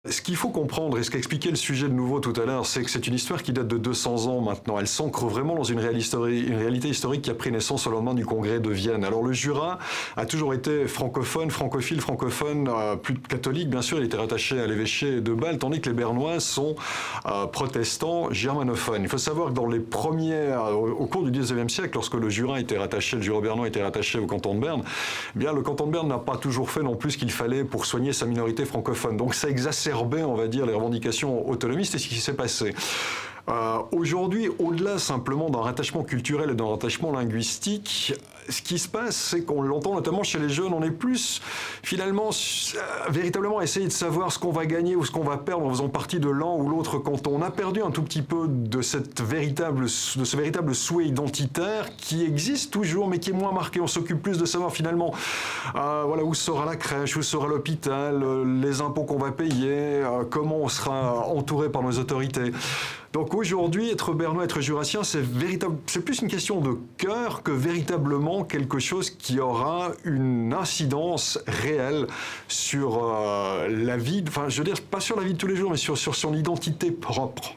Ce qu'il faut comprendre, et ce qu'expliquait le sujet de nouveau tout à l'heure, c'est que c'est une histoire qui date de 200 ans maintenant. Elle s'ancre vraiment dans une réalité historique qui a pris naissance au lendemain du congrès de Vienne. Alors le Jura a toujours été francophone, francophile, francophone, plus catholique bien sûr, il était rattaché à l'évêché de Bâle, tandis que les Bernois sont protestants, germanophones. Il faut savoir que dans les premiers, au cours du 19e siècle, lorsque le Jura était rattaché, le Jura bernois était rattaché au canton de Berne, eh bien le canton de Berne n'a pas toujours fait non plus ce qu'il fallait pour soigner sa minorité francophone. Donc ça exacerbe, on va dire, les revendications autonomistes et ce qui s'est passé. Aujourd'hui, au-delà simplement d'un rattachement culturel et d'un rattachement linguistique, ce qui se passe, c'est qu'on l'entend notamment chez les jeunes, on est plus finalement véritablement à essayer de savoir ce qu'on va gagner ou ce qu'on va perdre en faisant partie de l'un ou l'autre canton. On a perdu un tout petit peu de ce véritable souhait identitaire qui existe toujours mais qui est moins marqué. On s'occupe plus de savoir finalement voilà, où sera la crèche, où sera l'hôpital, les impôts qu'on va payer, comment on sera entouré par nos autorités. Donc aujourd'hui, être bernois, être jurassien, c'est plus une question de cœur que véritablement quelque chose qui aura une incidence réelle sur la vie, enfin je veux dire, pas sur la vie de tous les jours, mais sur son identité propre.